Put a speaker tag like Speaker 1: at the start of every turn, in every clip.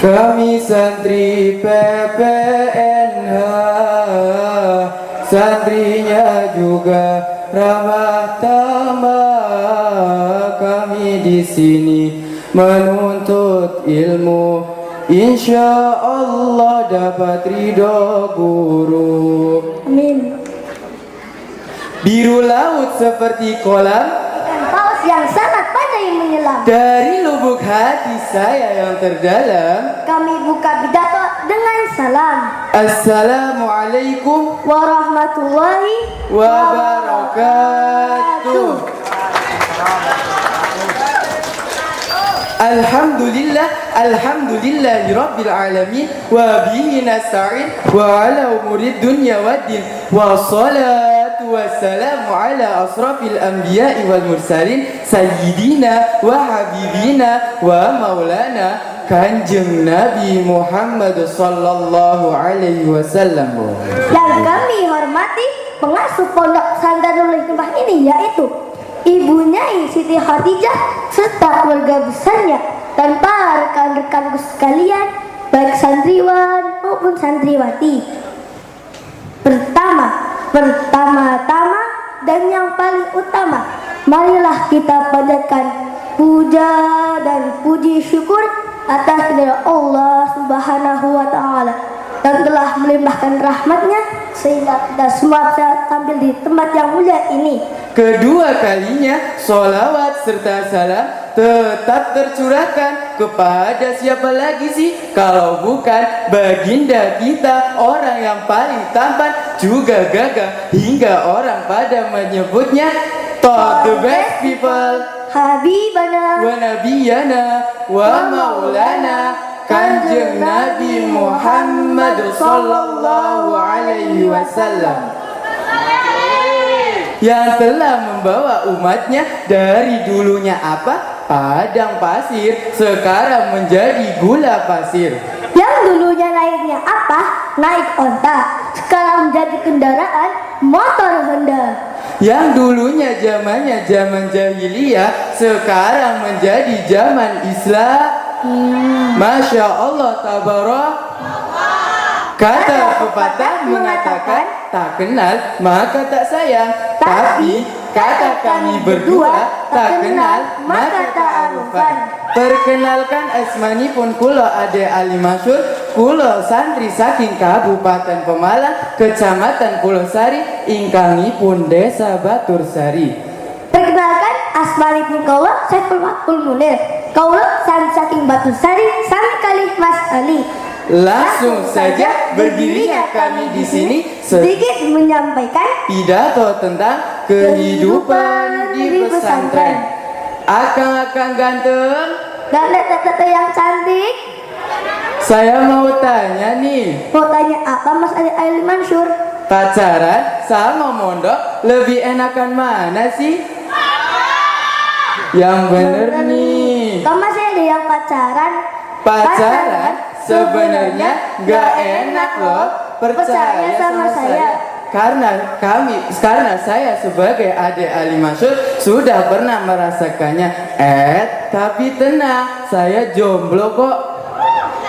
Speaker 1: Kami santri PPNH, santrinya juga ramah tamah. Kami di sini menuntut ilmu, insya Allah dapat ridho guru.
Speaker 2: Amin.
Speaker 1: Biru laut seperti kolam,
Speaker 2: Dan paus yang sangat pandai menyelam.
Speaker 1: dari lubuk hati saya yang terdalam,
Speaker 2: Kami buka pidato dengan salam.
Speaker 1: Assalamualaikum
Speaker 2: Warahmatullahi
Speaker 1: wabarakatuh. Alhamdulillahi rabbil alamin, wa bihi nasta'in wa ala umuri dunya waddin, wa salatu wassalamu ala asrafil anbiya'i wal mursalin, sayyidina wa habibina wa maulana Kanjeng Nabi Muhammad sallallahu alaihi wasallam.
Speaker 2: Yang kami hormati pengasuh pondok Sandarul Hikmah ini, yaitu Ibu Nyai Siti Khadijah serta keluarga besarnya dan para rekan-rekanku sekalian, baik santriwan maupun santriwati. Pertama-tama dan yang paling utama, marilah kita panjatkan puja dan puji syukur atas kepada Allah Subhanahu wa Ta'ala dan telah melimpahkan rahmatnya sehingga kita semua bisa tampil di tempat yang mulia ini.
Speaker 1: Kedua kalinya, sholawat serta salam tetap tercurahkan kepada siapa lagi sih kalau bukan baginda kita, orang yang paling tampan juga gagah hingga orang pada menyebutnya top the best people,
Speaker 2: Habibana
Speaker 1: wa nabiyana wa maulana Kanjeng Nabi Muhammad sallallahu alaihi wasallam, yang telah membawa umatnya dari dulunya apa? Padang pasir, sekarang menjadi gula pasir.
Speaker 2: yang dulunya naiknya apa? Naik onta, sekarang menjadi kendaraan motor Honda.
Speaker 1: Yang dulunya zamannya zaman jahiliyah, sekarang menjadi zaman Islam. Masya Allah tabarak. Kata pepatah mengatakan, tak kenal maka tak sayang. Tapi kata kami berdua, tak kenal maka tak arufan. Perkenalkan asmani pun kulo ade Ali Masyur, kulo santri saking Kabupaten Pemalang, Kecamatan Pulau Sari, ingkangipun Desa Batur Sari.
Speaker 2: Perkenalkan asmanipun kaulah Saiful Makul Munir, kaulah santri saking Batu Sari, sami kali Mas Ali.
Speaker 1: Langsung saja berdirinya kami di sini
Speaker 2: sedikit menyampaikan
Speaker 1: pidato tentang kehidupan di pesantren. Akang-akang ganteng,
Speaker 2: dan tete yang cantik.
Speaker 1: saya mau tanya nih,
Speaker 2: Mau tanya apa Mas Ali Mansur?
Speaker 1: pacaran sama mondok lebih enakan mana sih? Yang bener nih,
Speaker 2: Kamu masih ada yang pacaran?
Speaker 1: pacaran sebenarnya gak enak loh, percaya sama saya. Karena saya sebagai adik Ali Masyur sudah pernah merasakannya. Tapi tenang, saya jomblo kok.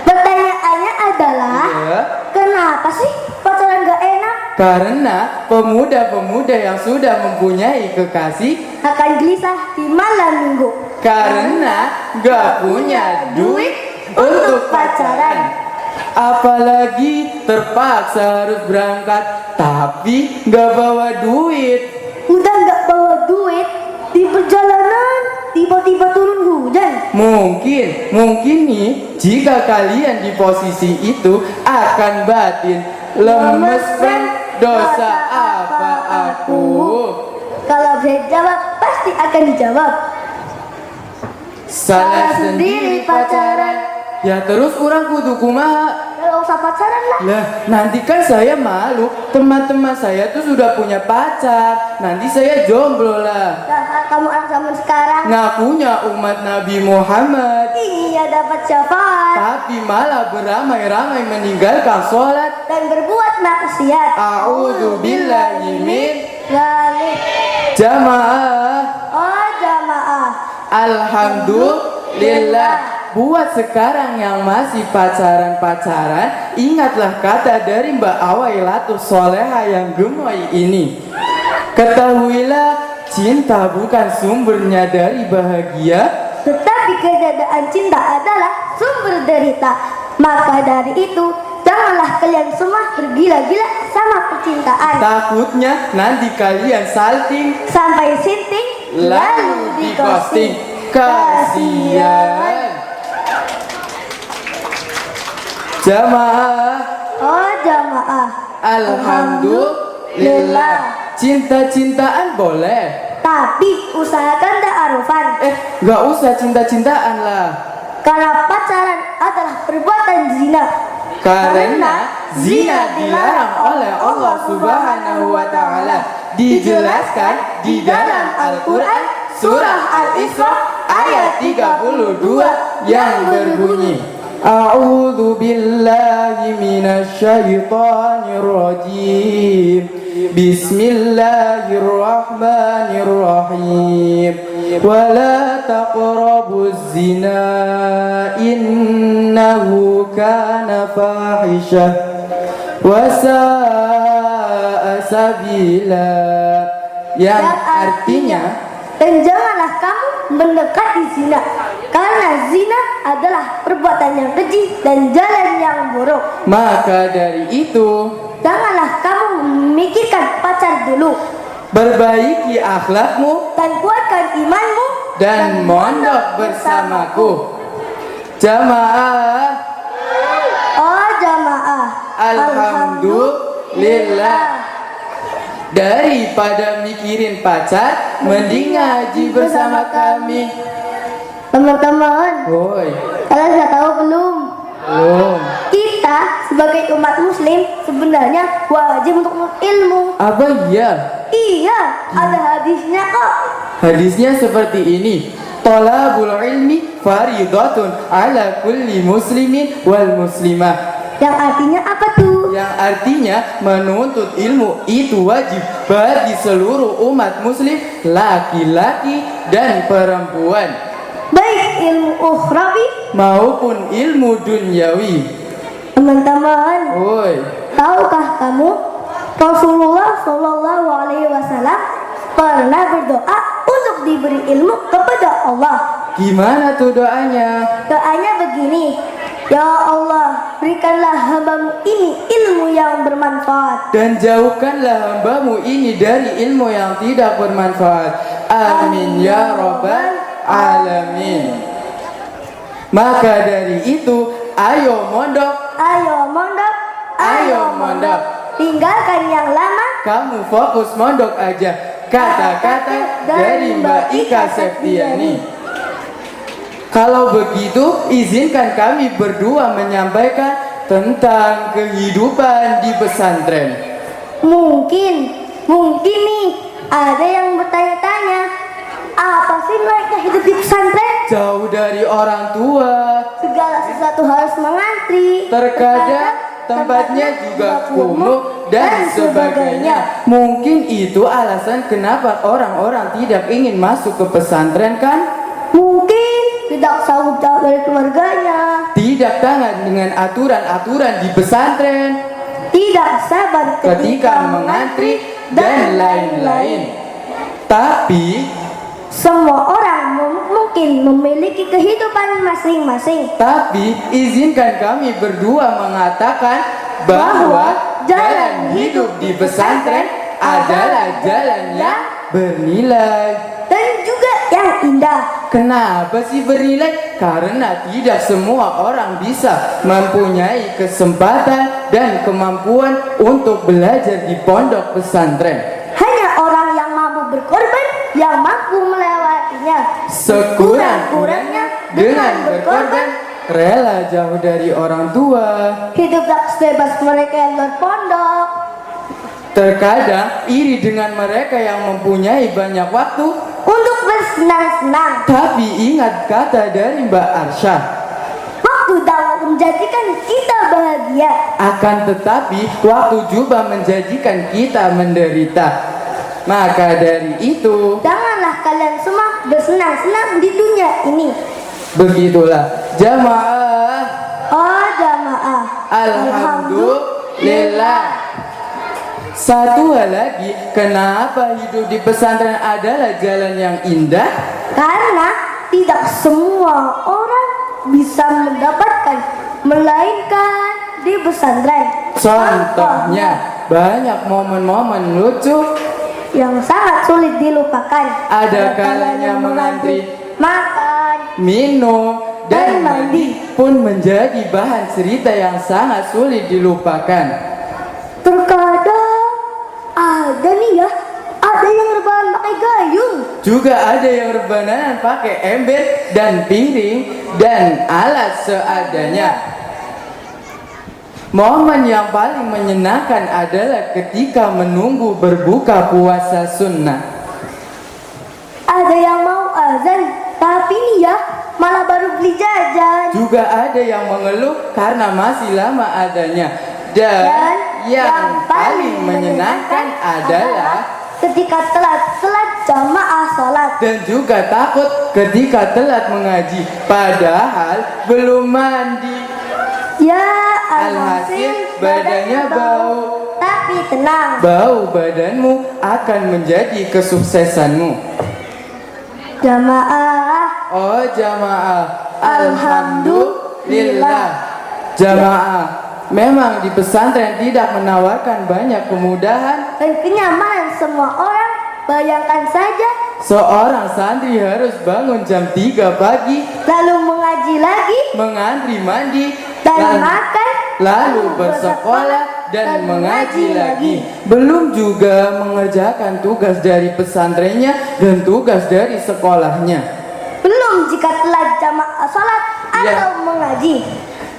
Speaker 2: Pertanyaannya adalah,
Speaker 1: Ya,
Speaker 2: kenapa sih pacaran gak enak?
Speaker 1: karena pemuda-pemuda yang sudah mempunyai kekasih,
Speaker 2: Akan gelisah di malam minggu
Speaker 1: karena gak punya duit untuk pacaran. Apalagi terpaksa harus berangkat tapi gak bawa duit.
Speaker 2: Udah gak bawa duit, di perjalanan tiba-tiba turun hujan.
Speaker 1: Mungkin nih, jika kalian di posisi itu akan batin, lemes friend, dosa apa aku?
Speaker 2: Kalau saya jawab, pasti akan dijawab.
Speaker 1: Salah sendiri pacaran. Ya terus orang kudu kumaha.
Speaker 2: Kalau usah pacaran lah.
Speaker 1: Lah, nanti kan saya malu, teman-teman saya tuh sudah punya pacar. Nanti saya jomblo lah.
Speaker 2: Nah, kamu anak zaman sekarang
Speaker 1: Ngakunya umat Nabi Muhammad,
Speaker 2: iya dapat syafaat
Speaker 1: tapi malah beramai-ramai meninggalkan sholat.
Speaker 2: dan berbuat maksiat.
Speaker 1: A'udzubillahi min
Speaker 2: Zalik.
Speaker 1: jamaah.
Speaker 2: Oh jamaah.
Speaker 1: Alhamdulillah. buat sekarang yang masih pacaran-pacaran, ingatlah kata dari Mbak Awailatus Soleha yang gemoy ini. Ketahuilah, cinta bukan sumbernya dari bahagia,
Speaker 2: Tetapi ketiadaan cinta adalah sumber derita. Maka dari itu, janganlah kalian semua bergila-gila sama percintaan.
Speaker 1: takutnya nanti kalian salting
Speaker 2: Sampai sinting,
Speaker 1: lalu di ghosting. Kasihan. Jamaah,
Speaker 2: Oh jamaah,
Speaker 1: alhamdulillah. Cinta-cintaan boleh.
Speaker 2: tapi usahakan ta'arufan.
Speaker 1: Gak usah cinta-cintaan lah.
Speaker 2: Karena pacaran adalah perbuatan zina.
Speaker 1: Karena zina dilarang oleh Allah Subhanahu wa Ta'ala. Dijelaskan di dalam Al-Quran surah Al-Isra ayat 32 yang berbunyi, A'udzu billahi minasyaitonir rajim. Bismillahirrahmanirrahim. Wala taqrabuz zina innahu kana fahisyah wa sa'a sabila. Yang artinya,
Speaker 2: Dan janganlah kamu mendekati zina, karena zina adalah perbuatan yang keji dan jalan yang buruk.
Speaker 1: maka dari itu
Speaker 2: Janganlah kamu memikirkan pacar dulu,
Speaker 1: perbaiki akhlakmu
Speaker 2: dan kuatkan imanmu
Speaker 1: dan mondok bersamaku. Jamaah,
Speaker 2: Oh jamaah,
Speaker 1: alhamdulillah. Daripada mikirin pacar, mending ngaji bersama kami.
Speaker 2: Teman-teman,
Speaker 1: Woi,
Speaker 2: kalian sudah tahu belum?
Speaker 1: belum.
Speaker 2: Kita sebagai umat muslim sebenarnya wajib untuk ilmu.
Speaker 1: Apa iya?
Speaker 2: Iya, ada hadisnya kok.
Speaker 1: Hadisnya seperti ini. Thalabul ilmi faridatun ala kulli muslimin wal muslimah.
Speaker 2: Yang artinya apa tuh?
Speaker 1: Yang artinya menuntut ilmu itu wajib bagi seluruh umat muslim, laki-laki dan perempuan,
Speaker 2: Baik ilmu ukhrawi.
Speaker 1: maupun ilmu duniawi.
Speaker 2: Teman-teman,
Speaker 1: Woi,
Speaker 2: tahukah kamu Rasulullah Shallallahu Alaihi Wasallam pernah berdoa untuk diberi ilmu kepada Allah.
Speaker 1: gimana tuh doanya?
Speaker 2: Doanya begini, Ya Allah, berikanlah hambamu ini ilmu yang bermanfaat.
Speaker 1: Dan jauhkanlah hambamu ini dari ilmu yang tidak bermanfaat. Amin ya rabbal alamin. Maka dari itu, ayo mondok,
Speaker 2: Ayo mondok,
Speaker 1: ayo mondok.
Speaker 2: tinggalkan yang lama.
Speaker 1: Kamu fokus mondok aja. Kata-kata dari Mbak Ika Septiani. Kalau begitu, izinkan kami berdua menyampaikan tentang kehidupan di pesantren.
Speaker 2: Mungkin nih ada yang bertanya-tanya, apa sih mereka hidup di pesantren?
Speaker 1: Jauh dari orang tua,
Speaker 2: Segala sesuatu harus mengantri.
Speaker 1: terkadang tempatnya juga kumuh dan sebagainya. Mungkin itu alasan kenapa orang-orang tidak ingin masuk ke pesantren kan?
Speaker 2: Mungkin tidak sanggup jauh dari keluarganya,
Speaker 1: Tidak taat dengan aturan-aturan di pesantren,
Speaker 2: tidak sabar
Speaker 1: ketika mengantri dan lain-lain. Tapi
Speaker 2: semua orang mungkin memiliki kehidupan masing-masing.
Speaker 1: izinkan kami berdua mengatakan bahwa jalan hidup di pesantren adalah jalan yang bernilai.
Speaker 2: Dan juga yang indah.
Speaker 1: Kenapa sih bernilai? Karena tidak semua orang bisa mempunyai kesempatan dan kemampuan untuk belajar di pondok pesantren.
Speaker 2: Hanya orang yang mampu berkorban yang mampu melewatinya.
Speaker 1: Sekurang-kurangnya dengan berkorban, rela jauh dari orang tua.
Speaker 2: Hiduplah sebebas mereka yang berpondok.
Speaker 1: Terkadang iri dengan mereka yang mempunyai banyak waktu.
Speaker 2: Untuk bersenang-senang.
Speaker 1: Tapi ingat kata dari Mbak Arsyah,
Speaker 2: Waktu dapat menjadikan kita bahagia.
Speaker 1: akan tetapi waktu juga menjadikan kita menderita. Maka dari itu,
Speaker 2: Janganlah kalian semua bersenang-senang di dunia ini.
Speaker 1: Begitulah jamaah.
Speaker 2: Oh jamaah.
Speaker 1: Alhamdulillah. Satu hal lagi, kenapa hidup di pesantren adalah jalan yang indah?
Speaker 2: Karena tidak semua orang bisa mendapatkan, melainkan di pesantren.
Speaker 1: Contohnya, banyak momen-momen lucu
Speaker 2: yang sangat sulit dilupakan.
Speaker 1: Ada kalanya mengantri,
Speaker 2: makan,
Speaker 1: minum, dan mandi pun menjadi bahan cerita yang sangat sulit dilupakan.
Speaker 2: Terkadang ada nih ya, ada yang rebahan pakai gayung.
Speaker 1: Juga ada yang rebahan pakai ember dan piring dan alat seadanya. Momen yang paling menyenangkan adalah ketika menunggu berbuka puasa sunnah.
Speaker 2: Ada yang mau azan, tapi nih ya malah baru beli jajan.
Speaker 1: Juga ada yang mengeluh karena masih lama adanya. Dan yang paling menyenangkan adalah
Speaker 2: ketika telat jamaah sholat.
Speaker 1: Dan juga takut ketika telat mengaji, padahal belum mandi.
Speaker 2: Ya, alhasil badannya bau. Tapi tenang,
Speaker 1: bau badanmu akan menjadi kesuksesanmu.
Speaker 2: Jamaah.
Speaker 1: Oh jamaah,
Speaker 2: Alhamdulillah.
Speaker 1: Jamaah, memang di pesantren tidak menawarkan banyak kemudahan
Speaker 2: dan kenyamanan semua orang. Bayangkan saja
Speaker 1: seorang santri harus bangun jam 3 pagi,
Speaker 2: lalu mengaji lagi,
Speaker 1: mengantri mandi,
Speaker 2: dan makan,
Speaker 1: lalu bersekolah dan mengaji lagi. Belum juga mengerjakan tugas dari pesantrennya dan tugas dari sekolahnya.
Speaker 2: Belum jika telat jamaah sholat atau mengaji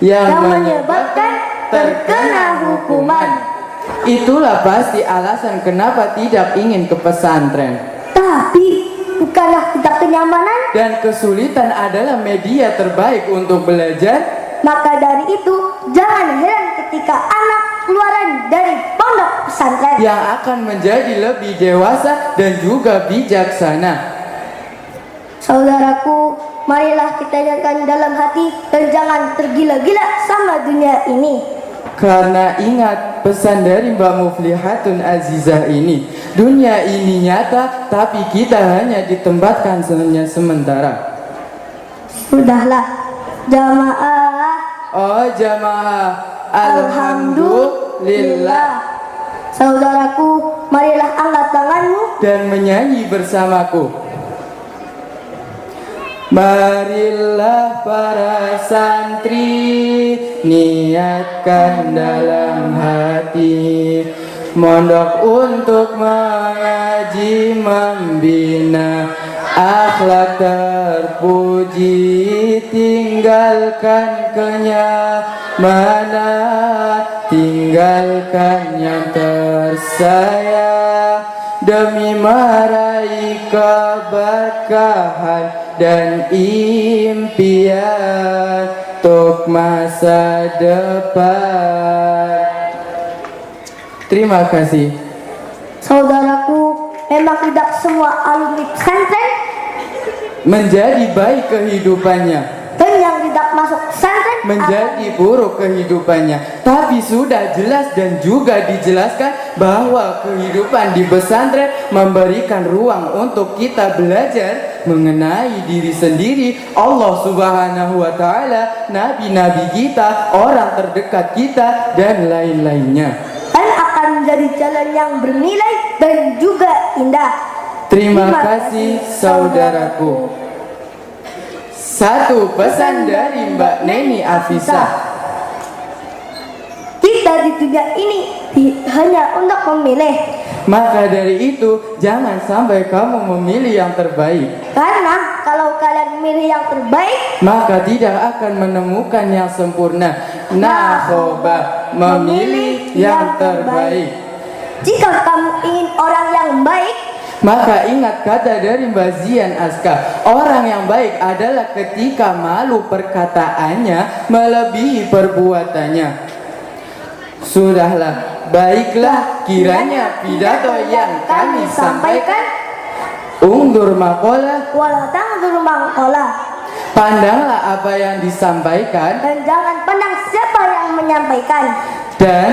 Speaker 1: yang menyebabkan terkena hukuman. Itulah pasti alasan kenapa tidak ingin ke pesantren.
Speaker 2: Tapi bukanlah kita kenyamanan
Speaker 1: dan kesulitan adalah media terbaik untuk belajar?
Speaker 2: Maka dari itu jangan heran ketika anak keluaran dari pondok pesantren
Speaker 1: yang akan menjadi lebih dewasa dan juga bijaksana.
Speaker 2: Saudaraku, marilah kita jadikan dalam hati dan jangan tergila-gila sama dunia ini.
Speaker 1: Karena ingat pesan dari Mbak Muflihatun Azizah ini, dunia ini nyata tapi kita hanya ditempatkan sementara.
Speaker 2: Sudahlah jamaah.
Speaker 1: Oh jamaah, alhamdulillah.
Speaker 2: Saudaraku, marilah angkat tanganmu
Speaker 1: dan menyanyi bersamaku. Marilah para santri, niatkan dalam hati, mondok untuk mengaji, membina akhlak terpuji, tinggalkan kenyamanan, tinggalkan yang tersayang, demi meraih keberkahan dan impian untuk masa depan. Terima kasih.
Speaker 2: Saudaraku, memang tidak semua alumni pesantren
Speaker 1: menjadi baik kehidupannya,
Speaker 2: dan yang tidak masuk pesantren
Speaker 1: menjadi buruk kehidupannya. Tapi sudah jelas dan juga dijelaskan bahwa kehidupan di pesantren memberikan ruang untuk kita belajar mengenai diri sendiri, Allah Subhanahu wa Ta'ala, nabi-nabi kita, orang terdekat kita, dan lain-lainnya.
Speaker 2: Dan akan menjadi jalan yang bernilai dan juga indah.
Speaker 1: Terima kasih saudaraku. Satu pesan dari Mbak Neni Afisa.
Speaker 2: Kita di dunia ini hanya untuk memilih.
Speaker 1: Maka dari itu jangan sampai kamu memilih yang terbaik.
Speaker 2: Karena kalau kalian memilih yang terbaik,
Speaker 1: maka tidak akan menemukan yang sempurna. Nakhoba, memilih yang terbaik.
Speaker 2: Jika kamu ingin orang yang baik,
Speaker 1: maka ingat kata dari Mbak Zian Aska, orang yang baik adalah ketika malu perkataannya melebihi perbuatannya. Sudahlah, baiklah kiranya pidato yang kami sampaikan undur maqalah
Speaker 2: wala tangdur maqalah.
Speaker 1: Pandanglah apa yang disampaikan
Speaker 2: dan jangan pandang siapa yang menyampaikan.
Speaker 1: dan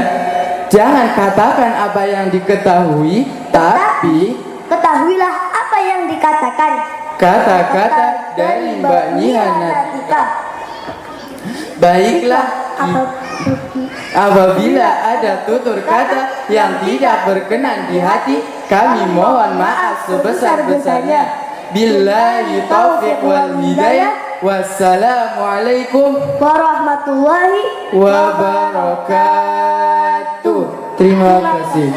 Speaker 1: jangan katakan apa yang diketahui, tapi
Speaker 2: Ketahuilah apa yang dikatakan.
Speaker 1: kata-kata dari Mbak Nia Natika. Baiklah, apabila ada tutur kata yang tidak berkenan di hati, kami mohon maaf sebesar-besarnya. Billahi taufiq wal hidayah. Wassalamualaikum
Speaker 2: Warahmatullahi
Speaker 1: wabarakatuh. Terima kasih.